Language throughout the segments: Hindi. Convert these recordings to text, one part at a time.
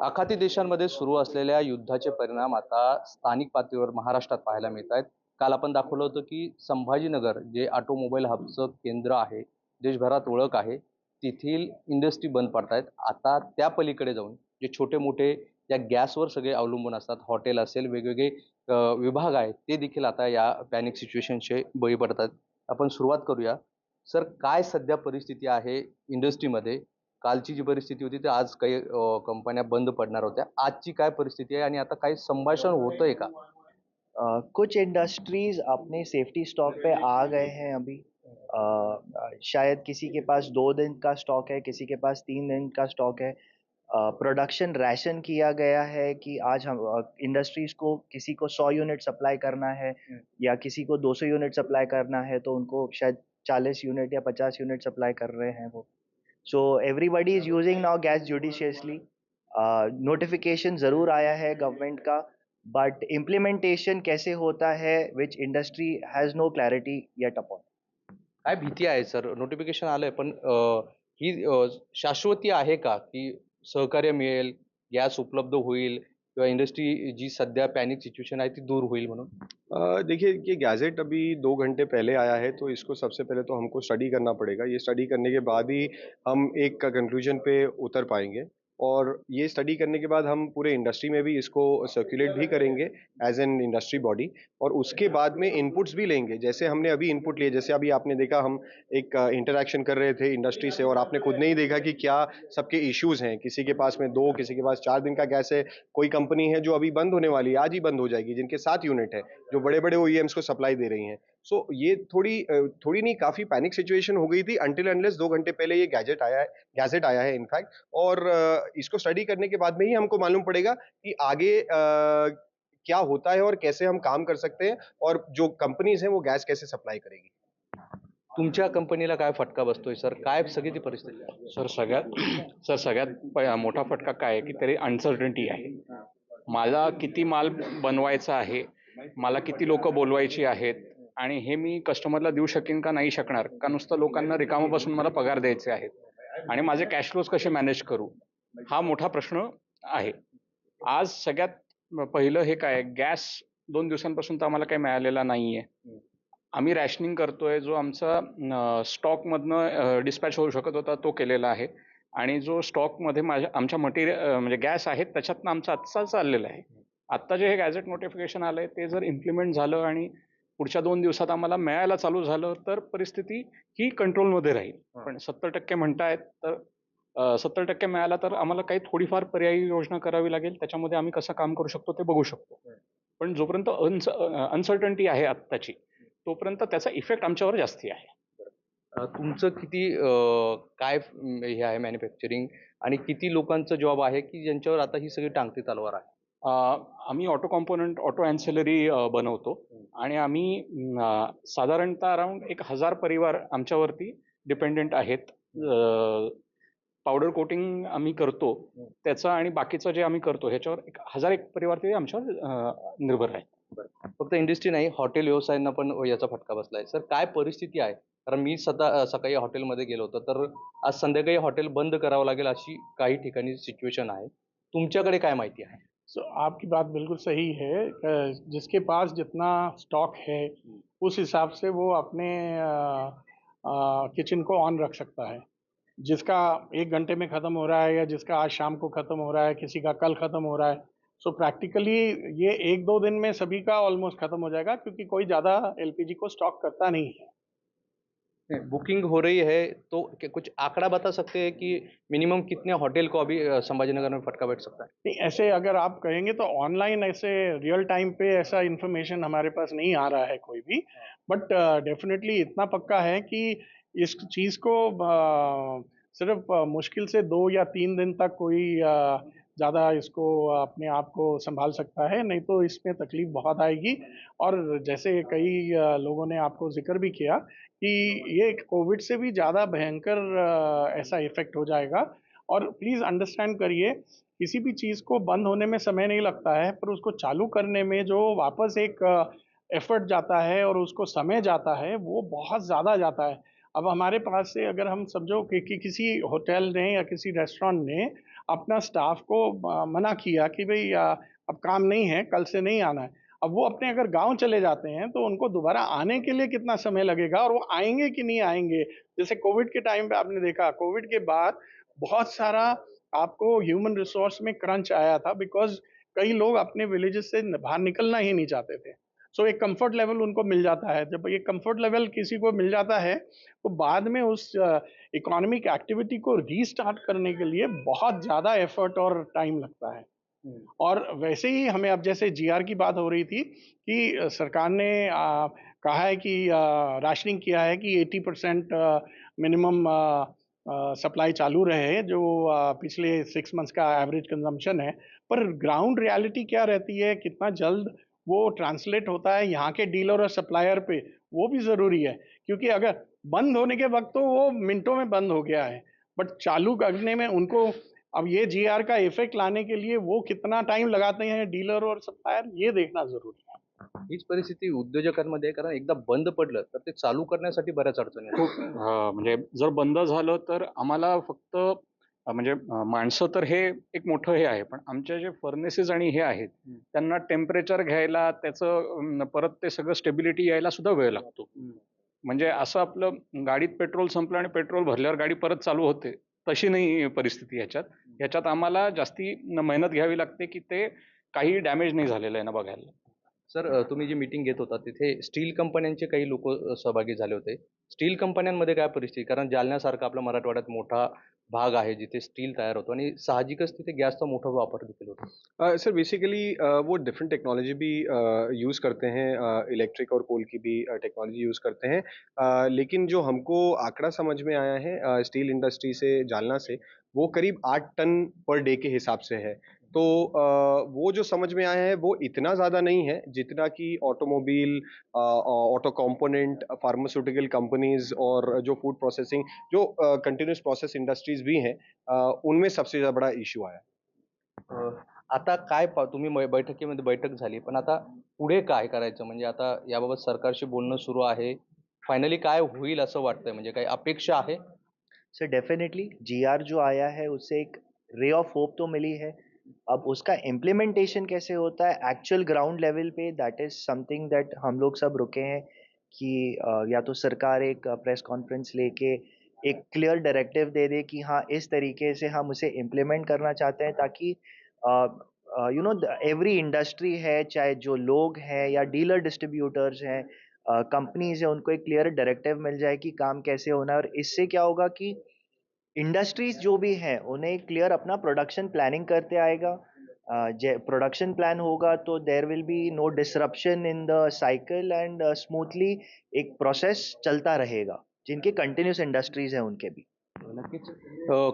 आखाती देशांमध्ये सुरू असलेल्या युद्धाचे परिणाम आता स्थानिक पातळीवर महाराष्ट्रात पाहायला मिळत आहेत. काल आपण दाखवलं होतं की संभाजीनगर जे ऑटोमोबाईल हबचं केंद्र आहे, देशभरात ओळख आहे, तेथील इंडस्ट्री बंद पडतायत. आता त्या पलीकडे जाऊन जे छोटे मोठे या गॅसवर सगळे अवलंबून असतात, हॉटेल असेल, वेगवेगळे विभाग आहेत, ते देखील आता या पॅनिक सिच्युएशनचे बळी पडतात. आपण सुरुवात करूया. सर, काय सध्या परिस्थिती आहे इंडस्ट्रीमध्ये? कालची जी परिस्थिती होती, तर आज काही कंपन्या बंद पडणार होत्या. आजची काय परिस्थिती आहे आणि आता काही संभाषण होतंय का? कुछ इंडस्ट्रीज अपने सेफ्टी स्टॉक पे आ गए हैं अभी। शायद किसी के पास 2 दिन का स्टॉक है, किसी के पास 3 दिन का स्टॉक है। प्रोडक्शन रैशन किया गया है कि आज हम इंडस्ट्रीज को किसी को 100 यूनिट सप्लाई करना है या किसी को 200 यूनिट सप्लाई करना है, तो उनको शायद 40 यूनिट या 50 यूनिट सप्लाई कर रहे हैं वो। So everybody is using now gas judiciously. Notification ज़रूर आया है गवर्नमेंट का, बट इम्प्लीमेंटेशन कैसे होता है which industry has no clarity yet upon. काय भीती आहे सर? नोटिफिकेशन आलंय, पण ही शाश्वती आहे का, की सहकार्य मिळेल, गॅस उपलब्ध होईल किंवा इंडस्ट्री जी सध्या पॅनिक सिच्युएशन आहे ती दूर होईल म्हणून? देखिए, ये गैजेट अभी 2 घंटे पहले आया है, तो इसको सबसे पहले तो हमको स्टडी करना पड़ेगा। ये स्टडी करने के बाद ही हम एक कंक्लूजन पे उतर पाएँगे, और ये स्टडी करने के बाद हम पूरे इंडस्ट्री में भी इसको सर्कुलेट भी करेंगे एज़ एन इंडस्ट्री बॉडी, और उसके बाद में इनपुट्स भी लेंगे। जैसे हमने अभी इनपुट लिए, जैसे अभी आपने देखा हम एक इंटरैक्शन कर रहे थे इंडस्ट्री से, और आपने खुद ने ही देखा कि क्या सबके इश्यूज़ हैं। किसी के पास में 2, किसी के पास 4 दिन का गैस है। कोई कंपनी है जो अभी बंद होने वाली है, आज ही बंद हो जाएगी, जिनके 7 यूनिट है, जो बड़े-बड़े ओईएम्स को सप्लाई दे रही हैं। सो ये थोड़ी नहीं, काफ़ी पैनिक सिचुएशन हो गई थी अनटिल अनलेस 2 घंटे पहले ये गैजेट आया है इनफैक्ट। और इसको स्टडी करने के बाद में ही हमको मालूम पड़ेगा कि आगे क्या होता है और कैसे हम काम कर सकते हैं, और जो कंपनीज़ हैं वो गैस कैसे सप्लाई करेगी। तुमच्या कंपनीला काय फटका बसतोय सर? काय सगळी ती परिस्थिती आहे? सर सगळ्यात मोठा फटका काय आहे की तरी अनसर्टन्टी आहे. मला किती माल बनवायचा आहे, मला किती लोक बोलवायची आहेत, आणि हे मी कस्टमरला देऊ शकेन का नाही शकणार, का नुसतं लोकांना रिकामं बसून मला पगार द्यायचे आहेत, आणि माझे कॅश फ्लोज कसे मॅनेज करू, हा मोठा प्रश्न आहे. आज सगळ्यात पहिलं हे काय, गॅस 2 दिवसांपासून तर आम्हाला काही मिळालेला नाहीये. आम्ही रॅशनिंग करतोय. जो आमचा स्टॉकमधनं डिस्पॅच होऊ शकत होता तो केलेला आहे, आणि जो स्टॉकमध्ये आमच्या मटेरियल म्हणजे गॅस आहेत त्याच्यातनं आमचा आजचा चाललेला आहे. आत्ता जे हे गॅजेट नोटिफिकेशन आलंय ते जर इम्प्लिमेंट झालं आणि पुढच्या 2 दिवसात आम्हाला मिळायला चालू झालं तर परिस्थिती ही कंट्रोलमध्ये राहील. पण 70% म्हणतायत, तर 70% मिळाला तर आम्हाला काही थोडीफार पर्यायी योजना करावी लागेल. त्याच्यामध्ये आम्ही कसं काम करू शकतो ते बघू शकतो. पण जोपर्यंत अनसर्टन्टी आहे आत्ताची, तोपर्यंत त्याचा इफेक्ट आमच्यावर जास्ती आहे. तुमचं किती काय हे आहे मॅन्युफॅक्चरिंग, आणि किती लोकांचं जॉब आहे की ज्यांच्यावर आता ही सगळी टांगती तलवार आहे? आम्ही ऑटो कॉम्पोनंट, ऑटो ॲन्सिलरी बनवतो, आणि आम्ही साधारणतः अराउंड 1000 परिवार आमच्यावरती डिपेंडेंट आहेत. पावडर कोटिंग आम्ही करतो त्याचं, आणि बाकीचं जे आम्ही करतो ह्याच्यावर 1001 परिवार ते आमच्यावर निर्भर आहेत. फक्त इंडस्ट्री नाही, हॉटेल व्यवसायांना पण याचा फटका बसलाय. सर, काय परिस्थिती आहे? कारण मी स्वतः सकाळी हॉटेलमध्ये गेलो होतो, तर आज संध्याकाळी हॉटेल बंद करावं लागेल अशी काही ठिकाणी सिच्युएशन आहे. तुमच्याकडे काय माहिती आहे? आपकी बात बिल्कुल सही है। जिसके पास जितना स्टॉक है उस हिसाब से वो अपने किचन को ऑन रख सकता है। जिसका 1 घंटे में ख़त्म हो रहा है या जिसका आज शाम को ख़त्म हो रहा है, किसी का कल ख़त्म हो रहा है। सो प्रैक्टिकली ये 1-2 दिन में सभी का ऑलमोस्ट ख़त्म हो जाएगा, क्योंकि कोई ज़्यादा एलपीजी को स्टॉक करता नहीं है। बुकिंग हो रही है, तो कुछ आंकड़ा बता सकते हैं कि मिनिमम कितने होटल को अभी संभाजीनगर में फटका बैठ सकता है? नहीं, ऐसे अगर आप कहेंगे तो ऑनलाइन ऐसे रियल टाइम पे ऐसा इन्फॉर्मेशन हमारे पास नहीं आ रहा है कोई भी, बट डेफिनेटली इतना पक्का है कि इस चीज़ को सिर्फ मुश्किल से 2 या 3 दिन तक कोई ज़्यादा इसको अपने आप को संभाल सकता है, नहीं तो इसमें तकलीफ बहुत आएगी। और जैसे कई लोगों ने आपको जिक्र भी किया कि ये कोविड से भी ज़्यादा भयंकर ऐसा इफ़ेक्ट हो जाएगा। और प्लीज़ अंडरस्टैंड करिए, किसी भी चीज़ को बंद होने में समय नहीं लगता है, पर उसको चालू करने में जो वापस एक एफ़र्ट जाता है और उसको समय जाता है, वो बहुत ज़्यादा जाता है। अब हमारे पास से अगर हम समझो कि किसी होटल ने या किसी रेस्टोरेंट ने अपना स्टाफ को मना किया कि भाई अब काम नहीं है, कल से नहीं आना है। अब वो अपने अगर गाँव चले जाते हैं तो उनको दोबारा आने के लिए कितना समय लगेगा और वो आएँगे कि नहीं आएँगे? जैसे कोविड के टाइम पे आपने देखा, कोविड के बाद बहुत सारा आपको ह्यूमन रिसोर्स में क्रंच आया था बिकॉज़ कई लोग अपने विलेजेस से बाहर निकलना ही नहीं चाहते थे। सो एक कंफर्ट लेवल उनको मिल जाता है। जब ये कंफर्ट लेवल किसी को मिल जाता है, तो बाद में उस इकोनॉमिक एक्टिविटी को रीस्टार्ट करने के लिए बहुत ज़्यादा एफर्ट और टाइम लगता है। और वैसे ही हमें अब जैसे जीआर की बात हो रही थी कि सरकार ने कहा है कि राशनिंग किया है कि 80% मिनिमम सप्लाई चालू रहे जो पिछले 6 मंथ्स का एवरेज कंजम्पशन है। पर ग्राउंड रियलिटी क्या रहती है, कितना जल्द वो ट्रांसलेट होता है यहाँ के डीलर और सप्लायर पे, वो भी ज़रूरी है। क्योंकि अगर बंद होने के वक़्त तो वो मिनटों में बंद हो गया है, बट चालू करने में उनको अब ये जीआर का इफेक्ट लाने के लिए वो कितना टाइम लगाते हैं डीलर और सप्लायर, ये देखना जरूरी है। हीच परिस्थिती उद्योजकांमध्ये आहे, कारण एकदा बंद पडलं तर ते चालू करण्यासाठी बऱ्याच अडचणी येतात. खूप म्हणजे जर बंद झालं तर आम्हाला फक्त म्हणजे माणसं तर हे एक मोठं हे आहे. पण आमचे जे फर्नेसेस आणि हे आहेत, त्यांना टेम्परेचर घ्यायला त्याचं परत ते सगळं स्टेबिलिटी यायला सुद्धा वेळ लागतो. म्हणजे असं आपलं गाडीत पेट्रोल संपलं आणि पेट्रोल भरल्यावर गाडी परत चालू होते, तशी नाही परिस्थिती ह्याच्यात. ह्याच्यात आम्हाला जास्ती मेहनत घ्यावी लागते, की ते काही डॅमेज नाही झालेलं आहे ना बघायला. सर, तुम्ही जी मीटिंग घेत होता तिथे स्टील कंपन्यांचे काही लोक सहभागी झाले होते. स्टील कंपन्यांमध्ये काय परिस्थिती, कारण जालन्यासारखा आपला मराठवाड्यात मोठा भाग आहे जिथे स्टील तयार होतो आणि साहजिकच तिथे गॅसचा मोठा वापर देखील होतो. सर बेसिकली वो डिफरेंट टेक्नोलॉजी भी यूज़ करते हैं, इलेक्ट्रिक और कोल की भी टेक्नोलॉजी यूज़ करते हैं। लेकिन जो हमको आंकड़ा समझ में आया है स्टील इंडस्ट्री से जालना से, वो करीब 8 टन पर डे के हिसाब से है। तो वो जो समझ में आया है वो इतना ज़्यादा नहीं है जितना कि automobile, auto component, pharmaceutical companies और जो फूड प्रोसेसिंग, जो कंटिन्यूस प्रोसेस इंडस्ट्रीज भी हैं, उनमें सबसे ज़्यादा बड़ा इशू आया। अ, आता काय तुम्ही बैठकीमध्ये बैठक झाली, पण आता पुढे काय करायचं, म्हणजे आता याबाबत सरकारशी बोलणं सुरू आहे. फायनली काय होईल असं वाटतंय, म्हणजे काही अपेक्षा आहे? सर डेफिनेटली जीआर जो आया है उससे एक रे ऑफ होप तो मिली है। अब उसका इम्प्लीमेंटेशन कैसे होता है एक्चुअल ग्राउंड लेवल पे, दैट इज समथिंग दैट हम लोग सब रुके हैं कि या तो सरकार एक प्रेस कॉन्फ्रेंस लेके एक क्लियर डायरेक्टिव दे दे कि हाँ इस तरीके से हम उसे इम्प्लीमेंट करना चाहते हैं, ताकि यू नो एवरी इंडस्ट्री है, चाहे जो लोग हैं या डीलर डिस्ट्रीब्यूटर्स हैं, कंपनीज हैं, उनको एक क्लियर डायरेक्टिव मिल जाए कि काम कैसे होना है। और इससे क्या होगा कि इंडस्ट्रीज जो भी हैं उन्हें क्लियर अपना प्रोडक्शन प्लानिंग करते आएगा। प्रोडक्शन प्लान होगा तो there will be no disruption in the cycle and smoothly एक प्रोसेस चलता रहेगा जिनके कंटिन्यूस इंडस्ट्रीज हैं उनके भी। नक्कीच.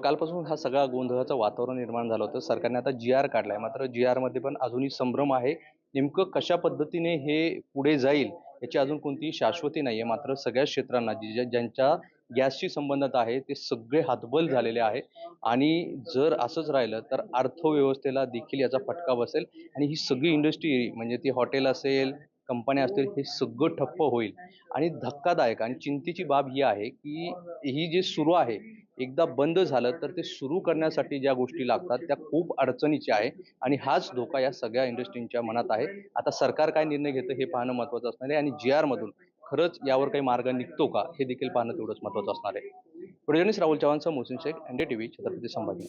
कालपासून हा सगळा गोंधळाचं वातावरण निर्माण झालं होतं. सरकारने आता जी आर काढलाय, मात्र जी आरमध्ये पण अजूनही संभ्रम आहे. नेमकं कशा पद्धतीने हे पुढे जाईल याची अजून कोणतीही शाश्वती नाही आहे. मात्र सगळ्याच क्षेत्रांना ज्यांच्या गॅसशी संबंधित आहे ते सगळे हातबल झालेले आहे आणि जर असंच राहिलं तर अर्थव्यवस्थेला देखील याचा फटका बसेल आणि ही सगळी इंडस्ट्री, म्हणजे ती हॉटेल असेल, कंपन्या असतील, हे सगळं ठप्प होईल. आणि धक्कादायक आणि चिंतेची बाब ही आहे की ही जे सुरू आहे, एकदा बंद झालं तर ते सुरू करण्यासाठी ज्या गोष्टी लागतात त्या खूप अडचणीच्या आहे आणि हाच धोका या सगळ्या इंडस्ट्रींच्या मनात आहे. आता सरकार काय निर्णय घेतं हे पाहणं महत्त्वाचं असणार आहे आणि जी आरमधून खरंच यावर काही मार्ग निघतो का हे देखील पाहणं तेवढंच महत्त्वाचं असणार आहे. व्हिडिओ जर्नलिस्ट राहुल चव्हाणसह मोहसिन शेख, NDTV, छत्रपती संभाजी.